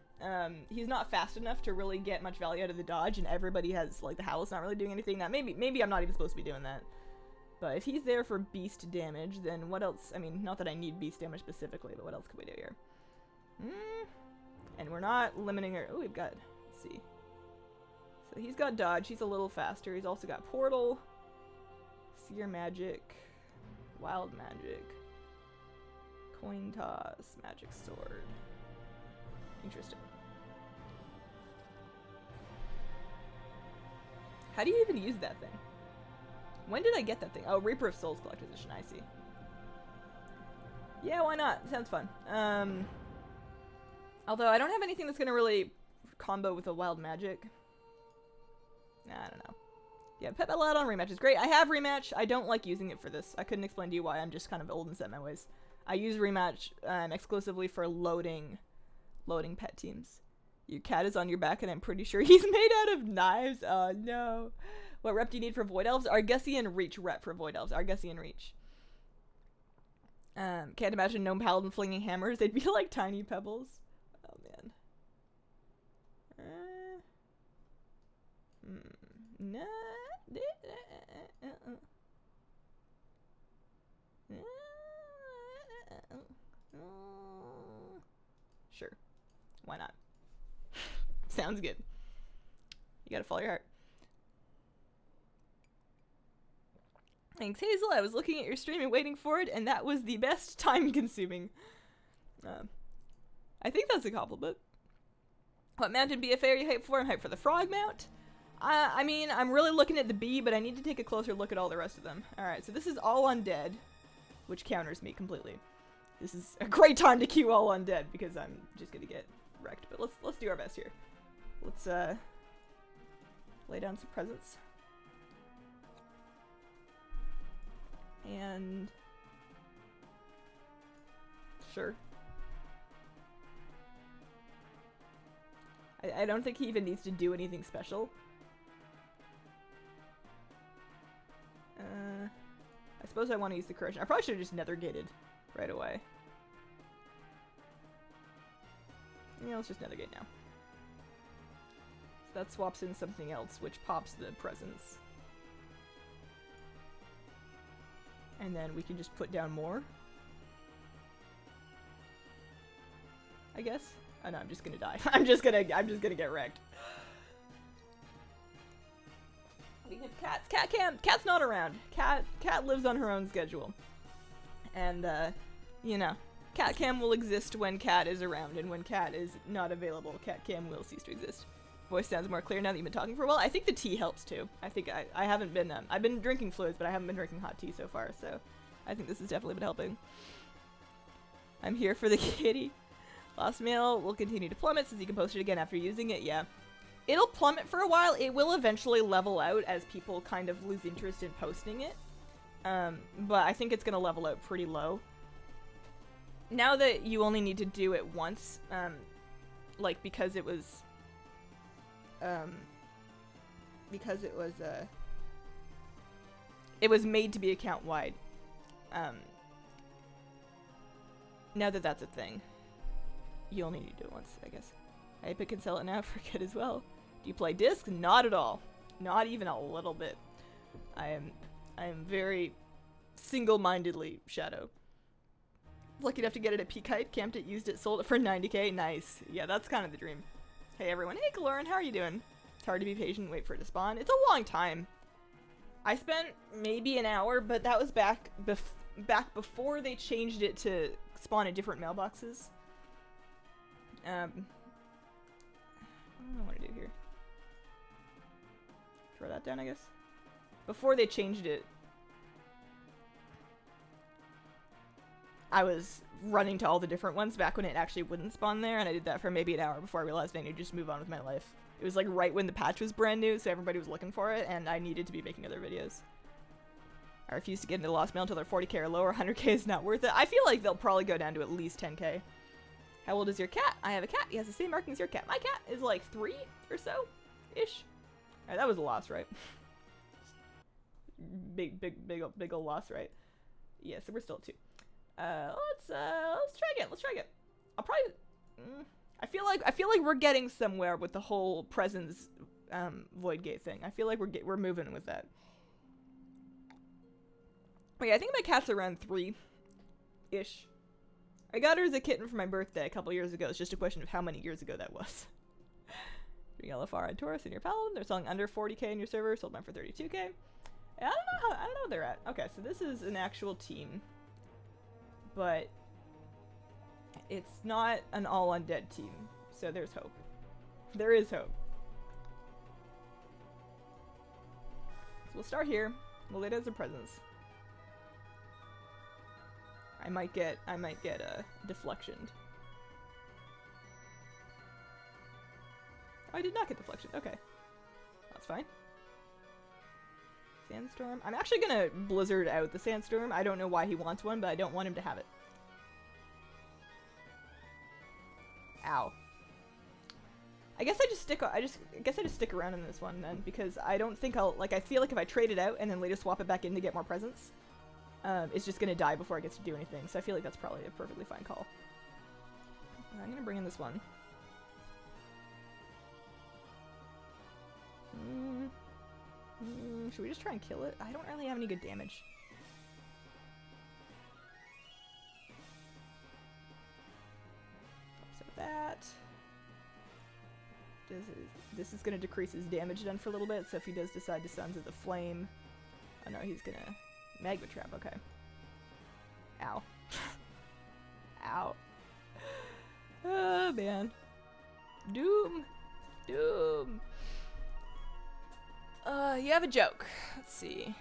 He's not fast enough to really get much value out of the dodge, and everybody has, like, the Howl's not really doing anything. That maybe I'm not even supposed to be doing that. But if he's there for beast damage, then what else? I mean, not that I need beast damage specifically, but what else could we do here? And we're not limiting her. Oh, we've got, let's see. So he's got dodge. He's a little faster. He's also got portal, seer magic, wild magic, coin toss, magic sword. Interesting. How do you even use that thing? When did I get that thing? Oh, Reaper of Souls Collector's Edition, I see. Yeah, why not? Sounds fun. Although I don't have anything that's gonna really combo with the wild magic. Nah, I don't know. Yeah, Pet Battle add-on rematch is great. I have rematch. I don't like using it for this. I couldn't explain to you why. I'm just kind of old and set in my ways. I use rematch exclusively for loading pet teams. Your cat is on your back, and I'm pretty sure he's made out of knives. Oh no. What rep do you need for Void Elves? Argusian Reach rep for Void Elves. Argusian Reach. Can't imagine Gnome Paladin flinging hammers. They'd be like tiny pebbles. Oh man. No. Sure. Why not? Sounds good. You gotta follow your heart. Thanks, Hazel. I was looking at your stream and waiting for it, and that was the best time-consuming. I think that's a compliment. What mounted BFA are you hyped for? I'm hyped for the frog mount. I mean, I'm really looking at the bee, but I need to take a closer look at all the rest of them. Alright, so this is all undead, which counters me completely. This is a great time to queue all undead, because I'm just gonna get wrecked. But let's do our best here. Let's lay down some presents. And sure. I don't think he even needs to do anything special. I suppose I want to use the correction. I probably should have just nether gated right away. Yeah, let's just nether gate now. So that swaps in something else, which pops the presence. And then we can just put down more. I guess. Oh no, I'm just gonna die. I'm just gonna get wrecked. Speaking of cats, Cat's not around. Cat lives on her own schedule. And you know, Cat Cam will exist when Cat is around, and when Cat is not available, Cat Cam will cease to exist. Voice sounds more clear now that you've been talking for a while. I think the tea helps too. I think I haven't been I've been drinking fluids, but I haven't been drinking hot tea so far, so I think this has definitely been helping. I'm here for the kitty. Lost mail will continue to plummet since you can post it again after using it. Yeah. It'll plummet for a while. It will eventually level out as people kind of lose interest in posting it. But I think it's going to level out pretty low. Now that you only need to do it once, like because it was made to be account wide. Now that that's a thing, you only need to do it once, I guess. I pick and sell it now, forget as well. Do you play disc? Not at all. Not even a little bit. I am very single-mindedly Shadow. Lucky enough to get it at Peak Height, camped it, used it, sold it for 90k. Nice. Yeah, that's kind of the dream. Hey everyone. Hey Kaloran, how are you doing? It's hard to be patient and wait for it to spawn. It's a long time. I spent maybe an hour, but that was back before they changed it to spawn in different mailboxes. What do I want to do here? Throw that down, I guess. Before they changed it, I was running to all the different ones back when it actually wouldn't spawn there, and I did that for maybe an hour before I realized I needed to just move on with my life. It was like right when the patch was brand new, so everybody was looking for it, and I needed to be making other videos. I refuse to get into Lost Mail until they're 40k or lower. 100k is not worth it. I feel like they'll probably go down to at least 10k. How old is your cat? I have a cat. He has the same markings as your cat. My cat is like 3 or so ish. Alright, that was a loss, right? big ol' loss, right? Yeah, so we're still at 2. Let's try again. Let's try again. I'll probably I feel like we're getting somewhere with the whole presence void gate thing. I feel like we're moving with that. Wait, I think my cat's around 3-ish. I got her as a kitten for my birthday a couple years ago. It's just a question of how many years ago that was. Yellow Far Red Taurus in your paladin. They're selling under 40k in your server. Sold mine for 32k. I don't know where they're at. Okay, so this is an actual team, but it's not an all undead team. So there's hope. There is hope. So we'll start here. We'll lay it as a presence. I might get deflectioned. Oh, I did not get deflection. Okay. That's fine. Sandstorm. I'm actually gonna blizzard out the sandstorm. I don't know why he wants one, but I don't want him to have it. Ow. I guess I just stick around in this one then, because I don't think I feel like if I trade it out and then later swap it back in to get more presents, it's just gonna die before it gets to do anything. So I feel like that's probably a perfectly fine call. I'm gonna bring in this one. Should we just try and kill it? I don't really have any good damage. So that. This is going to decrease his damage done for a little bit, so if he does decide to Sons of the Flame... Oh no, he's going to... Magma Trap, okay. Ow. Ow. Oh, man. Doom! Doom! You have a joke. Let's see.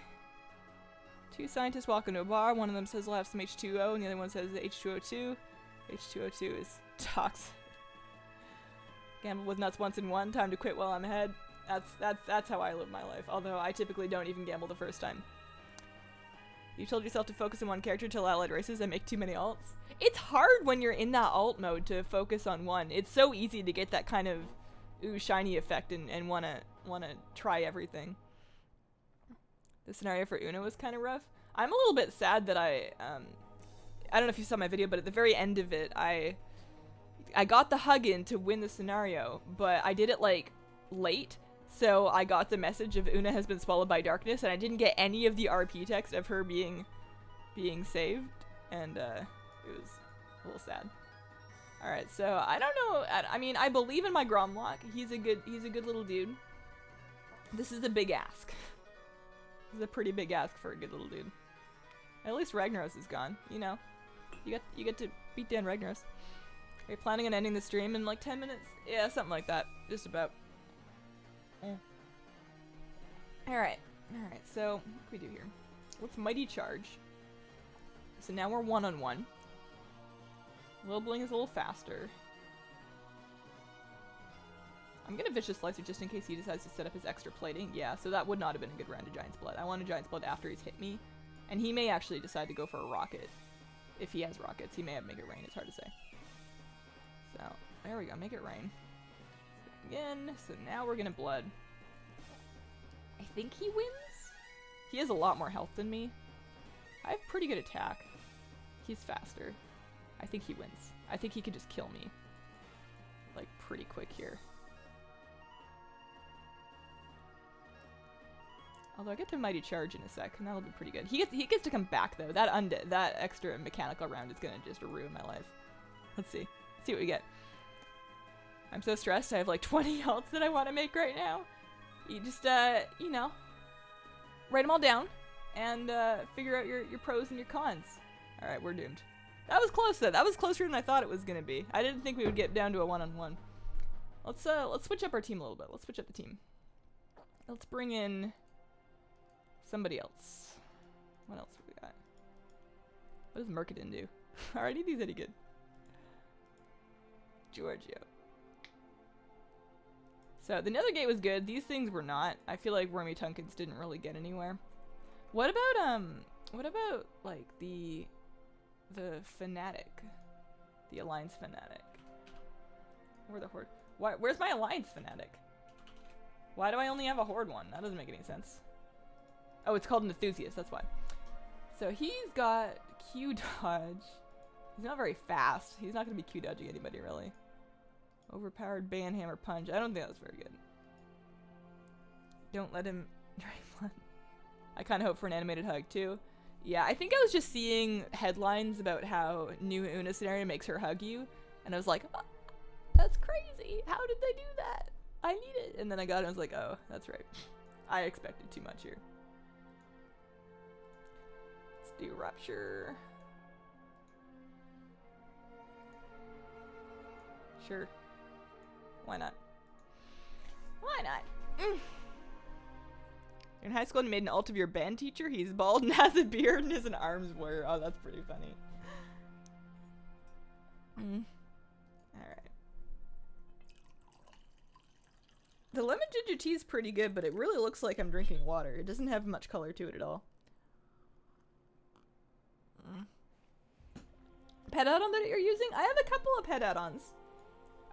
Two scientists walk into a bar. One of them says, "We'll have some H2O," and the other one says H2O2. H2O2 is toxic. Gamble with nuts once in one. Time to quit while I'm ahead. That's how I live my life. Although I typically don't even gamble the first time. You told yourself to focus on one character till allied races and make too many alts. It's hard when you're in that alt mode to focus on one. It's so easy to get that kind of ooh shiny effect and wanna try everything. The scenario for Una was kind of rough. I'm a little bit sad that I don't know if you saw my video, but at the very end of it, I got the hug in to win the scenario, but I did it like late, so I got the message of Una has been swallowed by darkness, and I didn't get any of the RP text of her being saved, and it was a little sad. All right, so I don't know. I mean, I believe in my Gromlock. He's a good little dude. This is a big ask. This is a pretty big ask for a good little dude. At least Ragnaros is gone. You know, you get to beat down Ragnaros. Are you planning on ending the stream in like 10 minutes? Yeah, something like that. Just about. All right. So what can we do here? Let's mighty charge. So now we're one-on-one. Lil Bling is a little faster. I'm gonna Vicious Slicer just in case he decides to set up his extra plating. Yeah, so that would not have been a good round of Giant's Blood. I want a Giant's Blood after he's hit me. And he may actually decide to go for a rocket. If he has rockets, he may have Make It Rain. It's hard to say. So, there we go. Make It Rain. Again. So now we're gonna Blood. I think he wins? He has a lot more health than me. I have pretty good attack. He's faster. I think he wins. I think he could just kill me. Like, pretty quick here. Although I get to Mighty Charge in a sec, and that'll be pretty good. He gets to come back, though. That extra mechanical round is gonna just ruin my life. Let's see. See what we get. I'm so stressed. I have like 20 ults that I want to make right now. You just, you know, write them all down and figure out your pros and your cons. All right, we're doomed. That was close, though. That was closer than I thought it was gonna be. I didn't think we would get down to a one-on-one. Let's switch up our team a little bit. Let's switch up the team. Let's bring in somebody else. What else have we got? What does Mercadin do? Alright, he's any good. Giorgio. So the Nethergate was good. These things were not. I feel like Wormy Tunkins didn't really get anywhere. What about like the Fanatic? The Alliance Fanatic. Or the Horde. Where's my Alliance Fanatic? Why do I only have a Horde one? That doesn't make any sense. Oh, it's called an Enthusiast, that's why. So he's got Q dodge. He's not very fast. He's not going to be Q dodging anybody, really. Overpowered Banhammer Punch. I don't think that's very good. Don't let him drain blood. I kind of hope for an animated hug, too. Yeah, I think I was just seeing headlines about how new Una scenario makes her hug you, and I was like, oh, that's crazy. How did they do that? I need it. And then I got it and I was like, oh, that's right. I expected too much here. Let's do Rupture. Sure. Why not? Why not? In high school, you made an ult of your band teacher. He's bald and has a beard and is an arms warrior. Oh, that's pretty funny. Alright. The lemon ginger tea is pretty good, but it really looks like I'm drinking water. It doesn't have much color to it at all. Pet add-on that you're using? I have a couple of pet add-ons.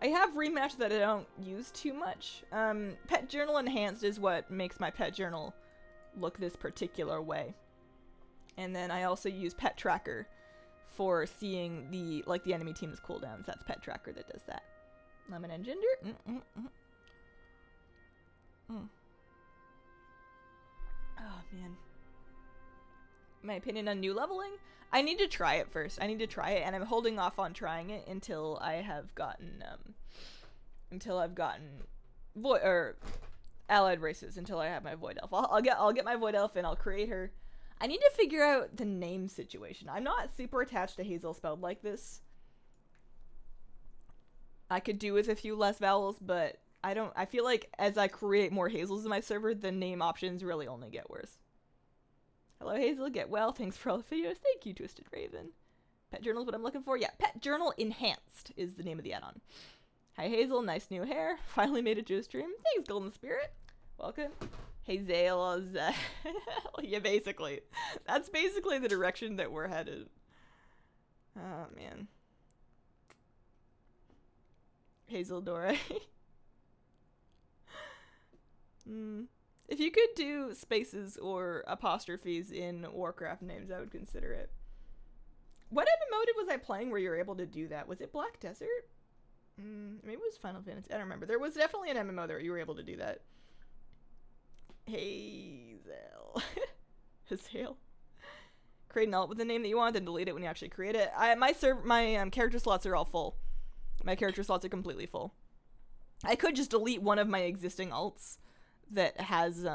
I have Rematch that I don't use too much. Pet Journal Enhanced is what makes my pet journal look this particular way. And then I also use Pet Tracker for seeing the enemy team's cooldowns. That's Pet Tracker that does that. Lemon and ginger. Oh man. My opinion on new leveling? I need to try it first. I need to try it, and I'm holding off on trying it until I have gotten void or allied races, until I have my void elf. I'll get my void elf and I'll create her. I need to figure out the name situation. I'm not super attached to Hazel spelled like this. I could do with a few less vowels, but I feel like as I create more Hazels in my server, the name options really only get worse. Hello Hazel, get well, thanks for all the videos. Thank you, Twisted Raven. Pet Journal is what I'm looking for. Yeah, Pet Journal Enhanced is the name of the add-on. Hi Hazel, nice new hair. Finally made it to a stream. Thanks, Golden Spirit. Welcome. Hazel, yeah, basically. That's basically the direction that we're headed. Oh, man. Hazel Dora. If you could do spaces or apostrophes in Warcraft names, I would consider it. What MMO was I playing where you were able to do that? Was it Black Desert? Maybe it was Final Fantasy. I don't remember. There was definitely an MMO there where you were able to do that. Hazel. Hazel. Create an alt with the name that you want, then delete it when you actually create it. My character slots are all full. My character slots are completely full. I could just delete one of my existing alts that has,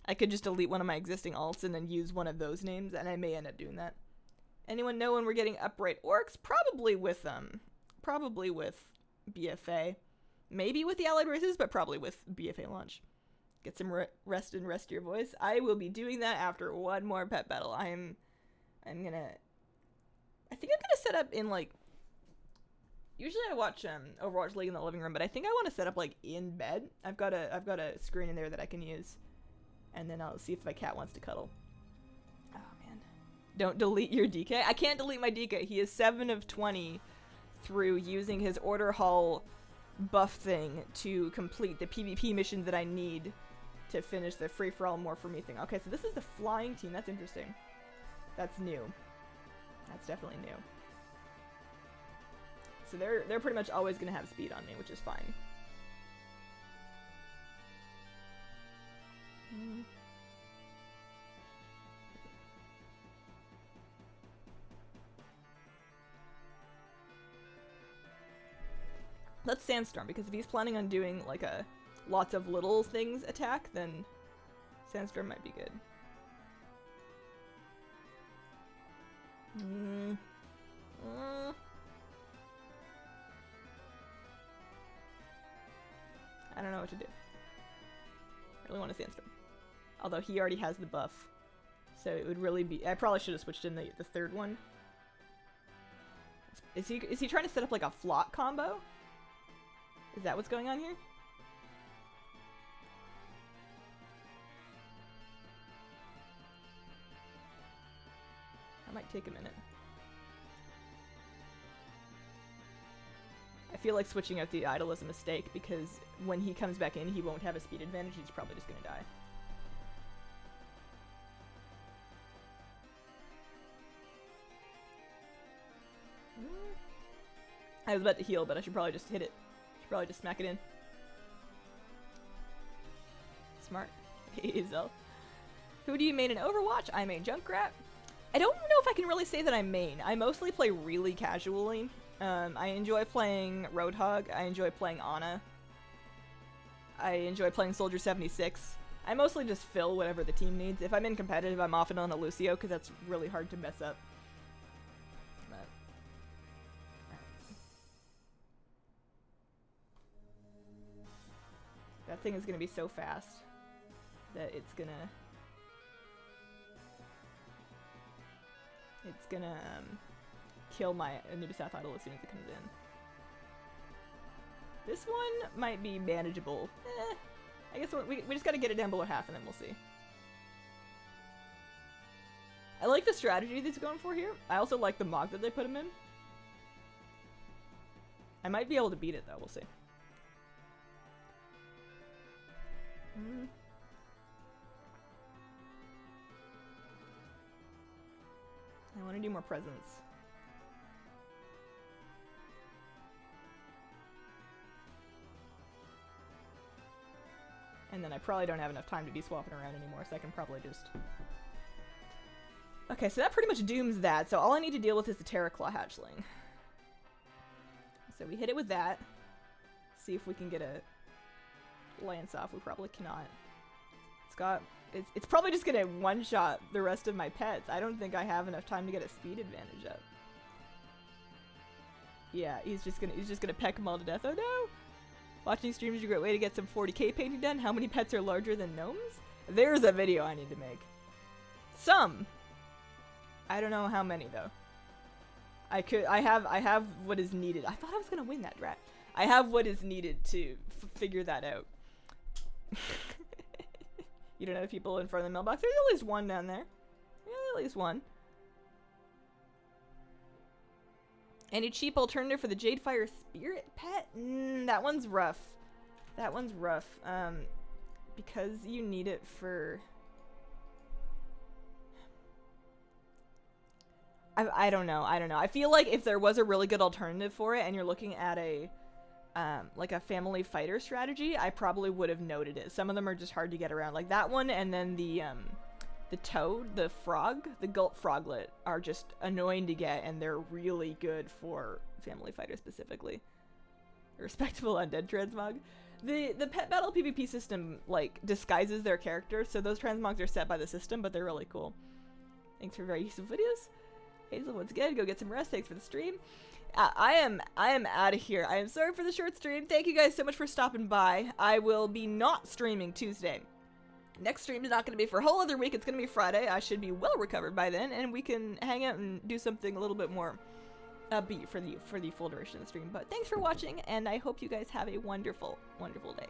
I could just delete one of my existing alts and then use one of those names, and I may end up doing that. Anyone know when we're getting upright orcs? Probably with BFA. Maybe with the allied races, but probably with BFA launch. Get some rest and rest your voice. I will be doing that after one more pet battle. I think I'm gonna set up in, like, usually I watch Overwatch League in the living room, but I think I want to set up, like, in bed. I've got a screen in there that I can use, and then I'll see if my cat wants to cuddle. Oh man, don't delete your DK. I can't delete my DK. He is 7 of 20 through using his order hall buff thing to complete the PvP mission that I need to finish the free for all more for me thing. Okay, so this is the flying team. That's interesting. That's new. That's definitely new. So they're pretty much always gonna have speed on me, which is fine. Let's Sandstorm, because if he's planning on doing like a lots of little things attack, then Sandstorm might be good. I don't know what to do. I really want a Sandstorm. Although he already has the buff. So it would really be... I probably should have switched in the third one. Is he trying to set up like a flock combo? Is that what's going on here? That might take a minute. I feel like switching out the idol is a mistake because when he comes back in, he won't have a speed advantage. He's probably just gonna die. I was about to heal, but I should probably just hit it. Should probably just smack it in. Smart. Hazel. Who do you main in Overwatch? I main Junkrat. I don't know if I can really say that I main. I mostly play really casually. I enjoy playing Roadhog. I enjoy playing Ana. I enjoy playing Soldier 76. I mostly just fill whatever the team needs. If I'm in competitive, I'm often on a Lucio because that's really hard to mess up. But, that thing is going to be so fast that it's gonna kill my Anubis Idol as soon as it comes in. This one might be manageable. I guess we just gotta get it down below half and then we'll see. I like the strategy that he's going for here. I also like the mod that they put him in. I might be able to beat it though, we'll see. I want to do more presents. And then I probably don't have enough time to be swapping around anymore, so I can probably just... Okay, so that pretty much dooms that, so all I need to deal with is the Terraclaw hatchling. So we hit it with that. See if we can get a lance off. We probably cannot. It's probably just gonna one-shot the rest of my pets. I don't think I have enough time to get a speed advantage up. Yeah, he's just gonna peck them all to death. Oh no! Watching streams is a great way to get some 40k painting done. How many pets are larger than gnomes? There's a video I need to make. Some. I don't know how many though. I have what is needed. I thought I was gonna win that drat. I have what is needed to figure that out. You don't have people in front of the mailbox. There's at least one down there. Yeah, at least one. Any cheap alternative for the Jadefire Spirit pet? That one's rough. That one's rough. Because you need it for... I don't know. I feel like if there was a really good alternative for it and you're looking at a... like a family fighter strategy, I probably would have noted it. Some of them are just hard to get around. Like that one and then the toad, the frog, the gulp froglet are just annoying to get and they're really good for family fighter specifically. A respectable undead transmog. The pet battle PvP system like disguises their character, so those transmogs are set by the system, but they're really cool. Thanks for very useful videos. Hazel, once again, go get some rest. Thanks for the stream. I am out of here. I am sorry for the short stream. Thank you guys so much for stopping by. I will be not streaming Tuesday. Next stream is not going to be for a whole other week. It's going to be Friday. I should be well recovered by then, and we can hang out and do something a little bit more upbeat for the full duration of the stream. But thanks for watching, and I hope you guys have a wonderful, wonderful day.